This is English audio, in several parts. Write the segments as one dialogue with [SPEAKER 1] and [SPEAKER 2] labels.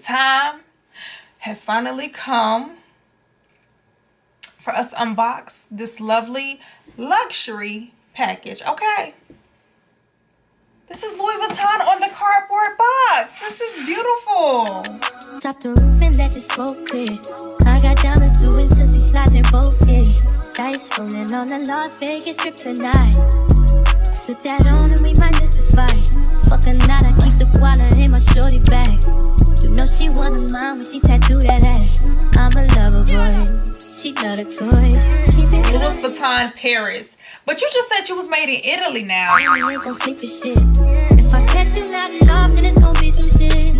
[SPEAKER 1] time has finally come for us to unbox this lovely luxury package. Okay, this is Louis Vuitton on the cardboard box. This is beautiful.
[SPEAKER 2] Drop the roof and let the smoke clear. I got diamonds doing sissy slides in both ears. Dice rolling on the Las Vegas strip tonight. Slip that on and we might miss the fight. Fuck a night, I keep the wallet in my shorty bag. You know she wanna mine when she tattoo that ass. I'm a lover boy, she love the toys.
[SPEAKER 1] Louis Vuitton Paris. But you just said you was made in Italy now.
[SPEAKER 2] I ain't gon' sleep for shit. If I catch you knocking off, then it's gon' be some shit.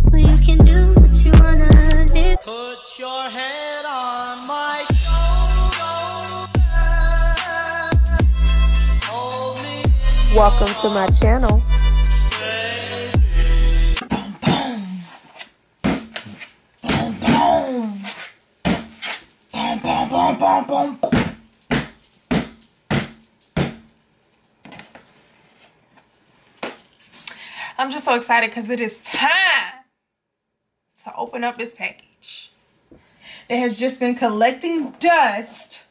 [SPEAKER 2] Well, you can do what you wanna do.
[SPEAKER 3] Put your head on my shoulder. Hold me.
[SPEAKER 4] Welcome to my channel.
[SPEAKER 1] Boom, boom. I'm just so excited because it is time to open up this package. It has just been collecting dust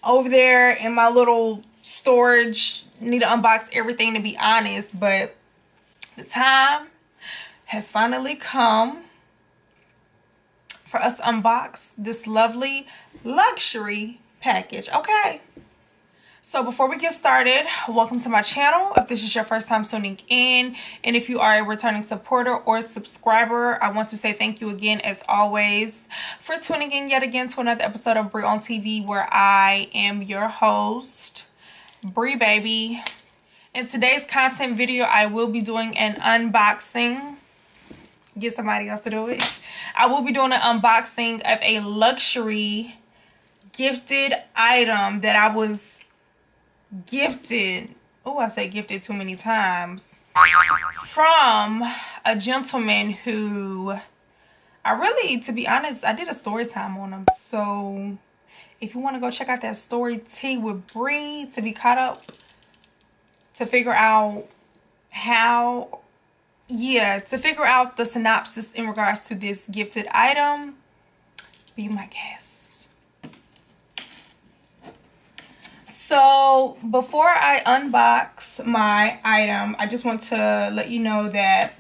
[SPEAKER 1] over there in my little storage. Need to unbox everything, to be honest, but the time has finally come for us to unbox this lovely luxury package. Okay, so before we get started, welcome to my channel if this is your first time tuning in, and if you are a returning supporter or subscriber, I want to say thank you again as always for tuning in yet again to another episode of Bree on TV, where I am your host, Bree baby. In today's content video, I will be doing an unboxing. Get somebody else to do it. I will be doing an unboxing of a luxury gifted item that I was gifted. Oh, I say gifted too many times. From a gentleman who to be honest, I did a story time on him. So if you want to go check out that story tea with Bree to be caught up, to figure out to figure out the synopsis in regards to this gifted item, be my guest. So before I unbox my item, I just want to let you know that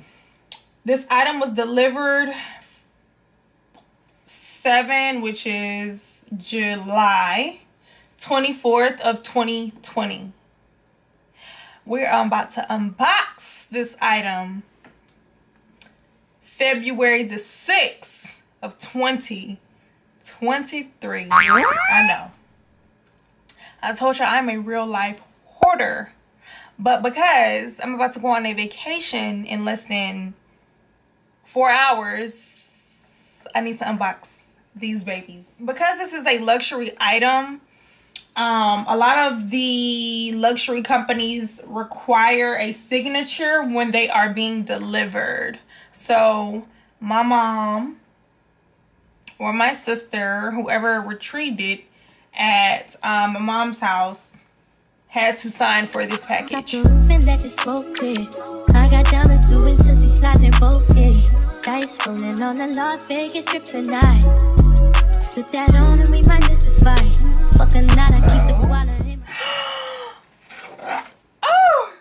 [SPEAKER 1] this item was delivered 7, which is July 24th of 2020. We're about to unbox this item February the 6th of 2023. I know. I told you I'm a real life hoarder. But because I'm about to go on a vacation in less than 4 hours, I need to unbox these babies. Because this is a luxury item, a lot of the luxury companies require a signature when they are being delivered. So my mom or my sister, whoever retrieved it at my mom's house, had to sign for this package.
[SPEAKER 2] I got diamonds doing sissy slides in both ears. Dice rolling on the Las Vegas strip tonight. Slip that on and we might miss the fight. Fuck a night, I keep the wallet in my...
[SPEAKER 1] Oh!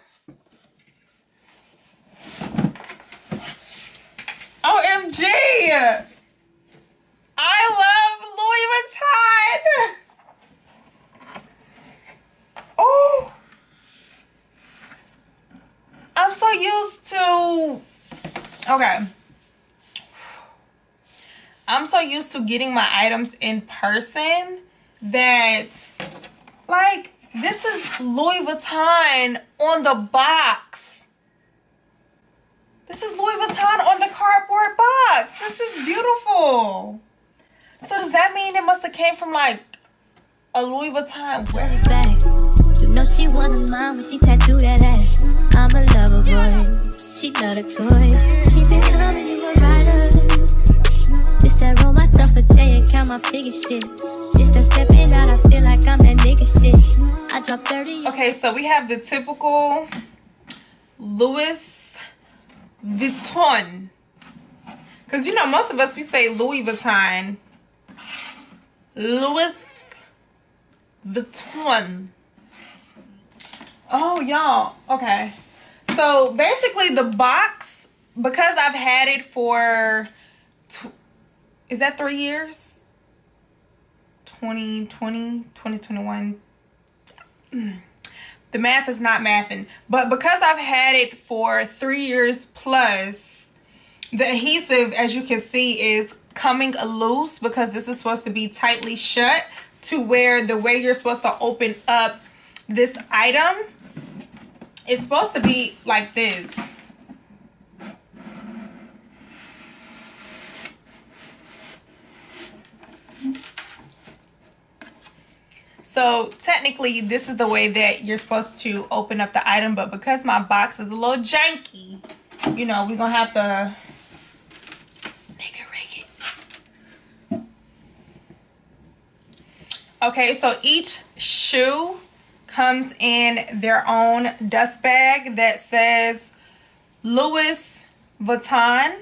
[SPEAKER 1] OMG! I love Louis Vuitton! Oh! I'm so used to... Okay. I'm so used to getting my items in person that, like, this is Louis Vuitton on the box. This is Louis Vuitton on the cardboard box. This is beautiful. So does that mean it must have came from, like, a Louis Vuitton?
[SPEAKER 2] You know she wanna mine when she tattoo that ass. I'm a lover boy, she love the toys. Keep it coming, you a rider. This that roll myself a day and count my figure shit. This that stepping out, I feel like I'm that nigga shit. I dropped 30.
[SPEAKER 1] Okay, so we have the typical Louis Vuitton Because, you know, most of us, we say Louis Vuitton. Louis Vuitton. Oh, y'all. Okay. So, basically, the box, because I've had it for, is that 3 years? 2020, 2021. The math is not mathing. But because I've had it for 3 years plus, the adhesive, as you can see, is coming loose because this is supposed to be tightly shut to where the way you're supposed to open up this item is supposed to be like this. So technically this is the way that you're supposed to open up the item, but because my box is a little janky, you know, we're gonna have to nigga rig it. Okay, so each shoe comes in their own dust bag that says Louis Vuitton,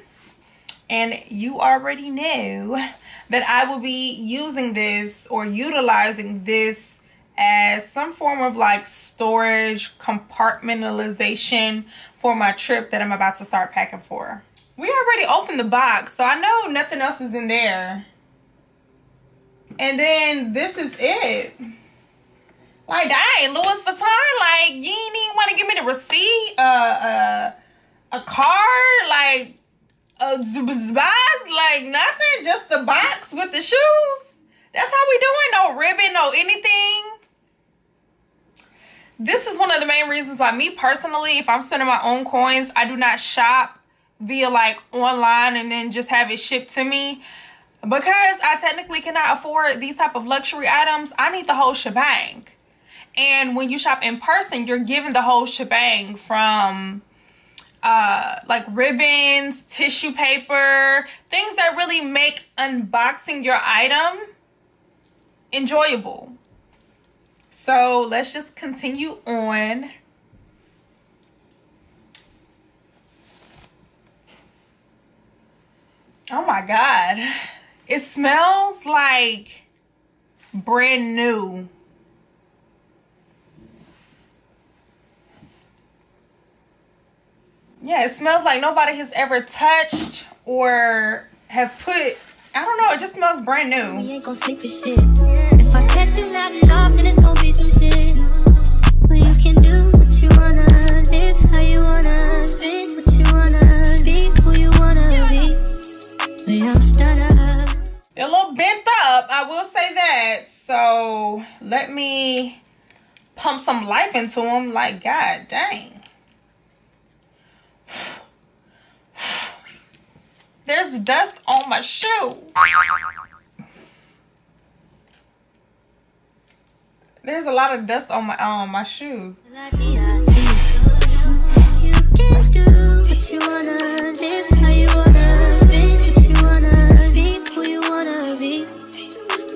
[SPEAKER 1] and you already know that I will be using this or utilizing this as some form of like storage compartmentalization for my trip that I'm about to start packing for. We already opened the box, so I know nothing else is in there. And then this is it. Like, dang, Louis Vuitton, like, you ain't even want to give me the receipt, a card, like, like nothing, just the box with the shoes. That's how we doing. No ribbon, no anything. This is one of the main reasons why me personally, if I'm spending my own coins, I do not shop via like online and then just have it shipped to me, because I technically cannot afford these type of luxury items. I need the whole shebang. And when you shop in person, you're given the whole shebang, from like ribbons, tissue paper, things that really make unboxing your item enjoyable. So let's just continue on. Oh my God, it smells like brand new. Yeah, it smells like nobody has ever touched or have put, I don't know, it just smells brand new.
[SPEAKER 2] We ain't gon' sleep for shit. If I catch you knocking off, then it's gon' be some shit. Well, you can do what you wanna, live how you wanna, spit what you wanna, be who you wanna be. We don't stutter.
[SPEAKER 1] They're a little bent up, I will say that. So let me pump some life into them. Like, God dang. There's dust on my shoe. There's a lot of dust on my shoes.
[SPEAKER 2] You can do what you wanna, live how you wanna, spit what you wanna, be who you wanna be.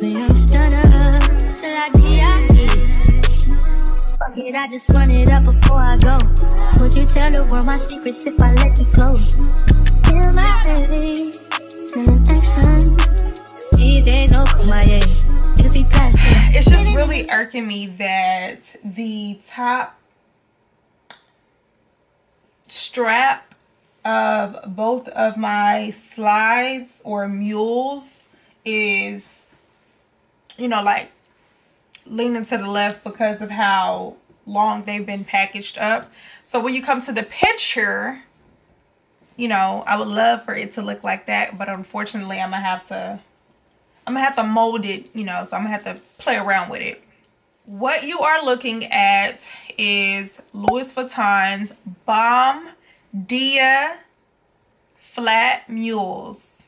[SPEAKER 2] We don't stutter till I die. Fuck it, I just run it up before I go. Would you tell the world my secrets if I let you close? Feel my baby, sending action. These days no Kumaye. Niggas be past this.
[SPEAKER 1] It's just really irking me that the top strap of both of my slides or mules is, you know, like leaning to the left because of how long they've been packaged up. So when you come to the picture, you know, I would love for it to look like that, but unfortunately I'm gonna have to mold it, you know, so I'm gonna have to play around with it. What you are looking at is Louis Vuitton's Bom flat mules.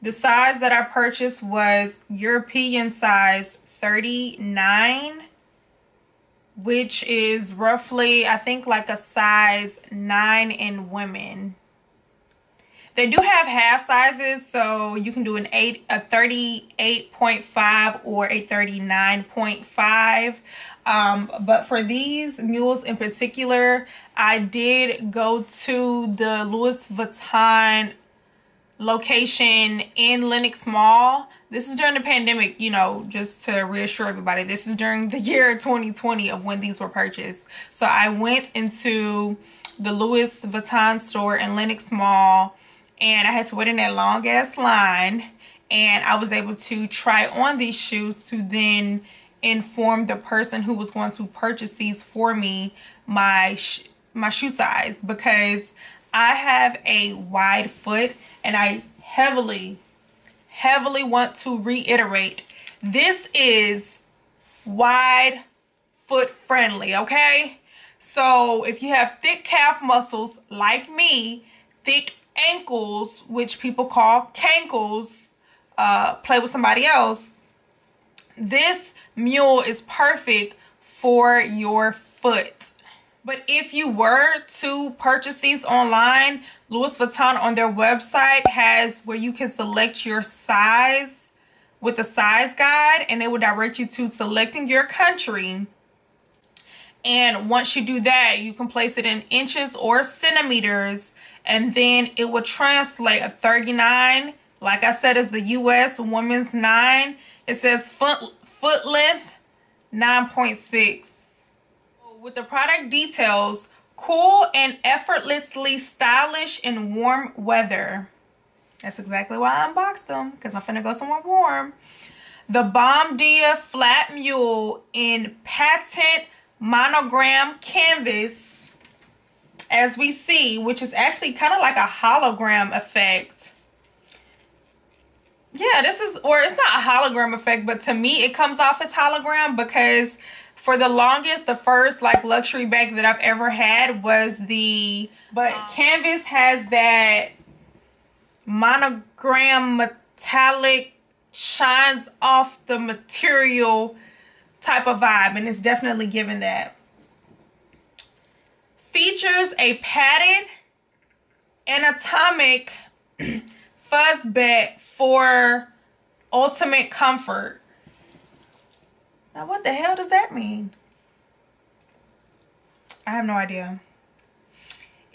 [SPEAKER 1] The size that I purchased was European size 39, which is roughly, I think, like a size 9 in women. They do have half sizes, so you can do a 38.5 or a 39.5. But for these mules in particular, I did go to the Louis Vuitton location in Lenox Mall. This is during the pandemic, you know, just to reassure everybody. This is during the year 2020 of when these were purchased. So I went into the Louis Vuitton store in Lenox Mall, and I had to wait in that long ass line, and I was able to try on these shoes to then inform the person who was going to purchase these for me my shoe size, because I have a wide foot, and I heavily want to reiterate, this is wide foot friendly, okay? So if you have thick calf muscles like me, thick ankles, which people call cankles, play with somebody else, this mule is perfect for your foot. But if you were to purchase these online, Louis Vuitton on their website has where you can select your size with a size guide, and it will direct you to selecting your country. And once you do that, you can place it in inches or centimeters, and then it will translate a 39. Like I said, it's a US woman's 9. It says foot length 9.6. With the product details, cool and effortlessly stylish in warm weather. That's exactly why I unboxed them, because I'm finna go somewhere warm. The Bom flat mule in patent monogram canvas, as we see, which is actually kind of like a hologram effect. Yeah, this is, or it's not a hologram effect, but to me it comes off as hologram, because for the longest, the first like luxury bag that I've ever had was but canvas has that monogram metallic, shines off the material type of vibe, and it's definitely given that. Features a padded anatomic fuzz bed for ultimate comfort. Now, what the hell does that mean? I have no idea.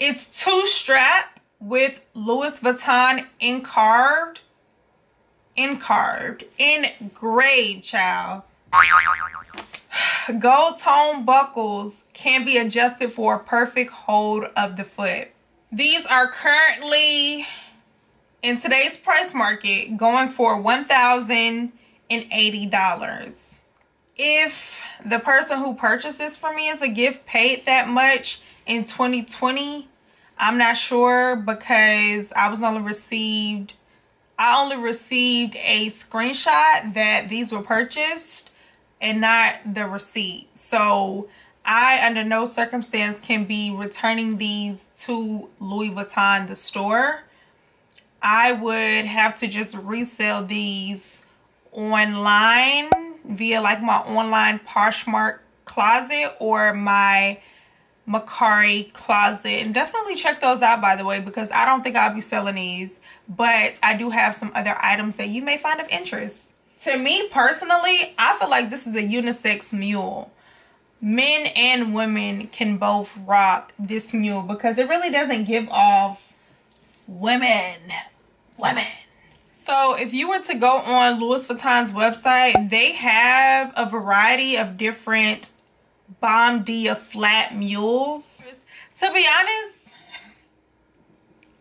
[SPEAKER 1] It's two strap with Louis Vuitton engraved, child. Gold tone buckles can be adjusted for a perfect hold of the foot. These are currently, in today's price market, going for $1,080. If the person who purchased this for me as a gift paid that much in 2020, I'm not sure, because I only received a screenshot that these were purchased and not the receipt. So I, under no circumstance, can be returning these to Louis Vuitton, the store. I would have to just resell these online via like my online Poshmark Closet or my Mercari Closet, and definitely check those out, by the way, because I don't think I'll be selling these, but I do have some other items that you may find of interest. To me personally, I feel like this is a unisex mule. Men and women can both rock this mule, because it really doesn't give off women. So if you were to go on Louis Vuitton's website, they have a variety of different Bom flat mules. To be honest,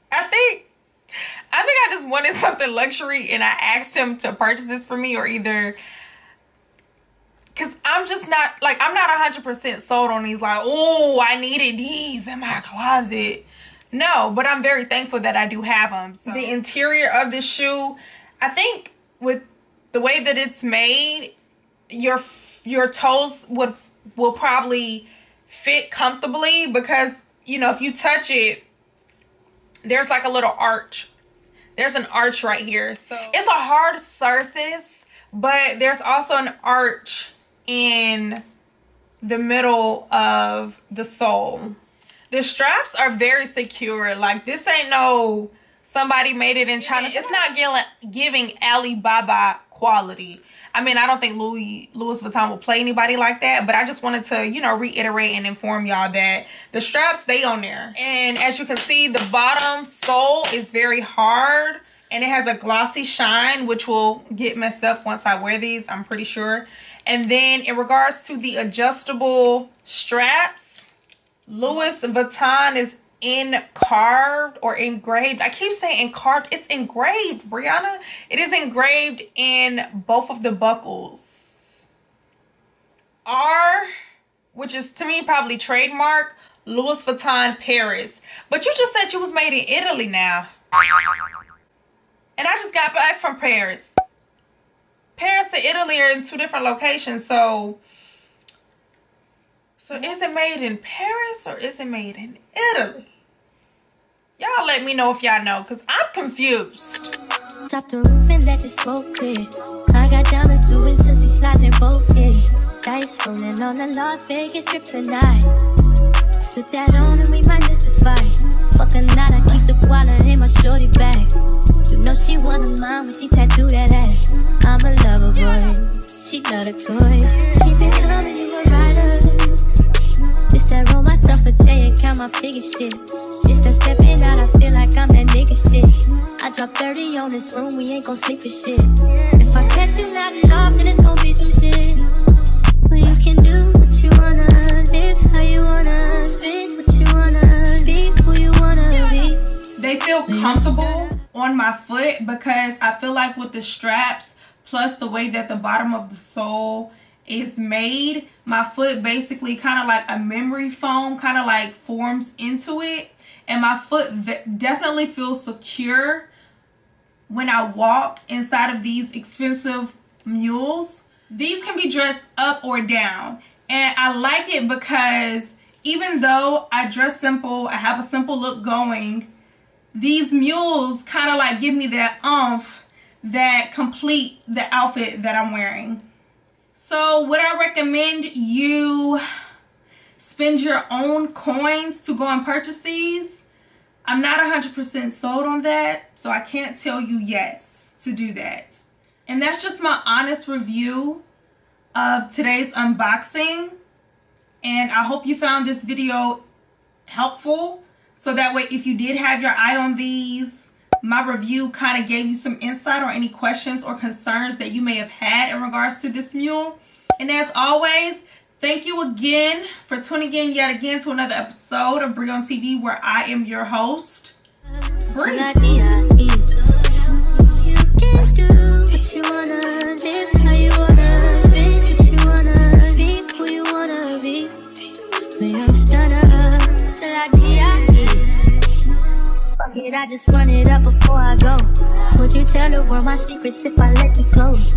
[SPEAKER 1] I think I just wanted something luxury, and I asked him to purchase this for me, or either, because I'm just not, like, I'm not 100% sold on these, like, oh, I needed these in my closet. No, but I'm very thankful that I do have them. So the interior of this shoe, I think with the way that it's made, your toes will probably fit comfortably, because, you know, if you touch it, there's like a little arch. There's an arch right here. So it's a hard surface, but there's also an arch in the middle of the sole. The straps are very secure. Like, this ain't no somebody made it in China. It's not giving Alibaba quality. I mean, I don't think Louis Vuitton will play anybody like that, but I just wanted to, you know, reiterate and inform y'all that the straps stay on there. And as you can see, the bottom sole is very hard. And it has a glossy shine, which will get messed up once I wear these, I'm pretty sure. And then in regards to the adjustable straps, Louis Vuitton is carved or engraved. I keep saying carved. It's engraved, Brianna. It is engraved in both of the buckles. R, which is to me probably trademark, Louis Vuitton Paris. But you just said you was made in Italy now. And I just got back from Paris. Paris to Italy are in 2 different locations. So is it made in Paris or is it made in Italy? Y'all let me know if y'all know, because I'm confused.
[SPEAKER 2] Drop the roof and let the smoke clear. I got diamonds doing sissy slides in both ears. Dice rolling on the Las Vegas strip tonight. Slip that on and we might mystify. Fuck a night, I keep the wallet in my shorty bag. You know she wanna mine when she tattoo that ass. I'm a lover boy, she love the toys. Keep it coming, you a rider. It's that roll myself a day and count my figure shit. It's that stepping out, I feel like I'm that nigga shit. I drop 30 on this room, we ain't gon' sleep for shit. If I catch you knocking off, then it's gon' be some shit. Well, you can do what you wanna, live how you wanna, spin what you wanna, be who you wanna be.
[SPEAKER 1] They feel comfortable on my foot because I feel like with the straps plus the way that the bottom of the sole is made, my foot basically kind of like a memory foam kind of like forms into it, and my foot definitely feels secure when I walk inside of these expensive mules. These can be dressed up or down, and I like it because even though I dress simple, I have a simple look going, these mules kind of like give me that oomph that complete the outfit that I'm wearing. So would I recommend you spend your own coins to go and purchase these? I'm not 100% sold on that, so I can't tell you yes to do that. And that's just my honest review of today's unboxing. And I hope you found this video helpful, so that way if you did have your eye on these, my review kind of gave you some insight or any questions or concerns that you may have had in regards to this mule. And as always, thank you again for tuning in yet again to another episode of Bree on TV, where I am your host, Bree.
[SPEAKER 2] You can do what you wanna, live how you wanna, spin what you wanna, be who you wanna be. When I'm stunner, till I die. Fuck it, I just run it up before I go. Would you tell the world my secrets if I let you close?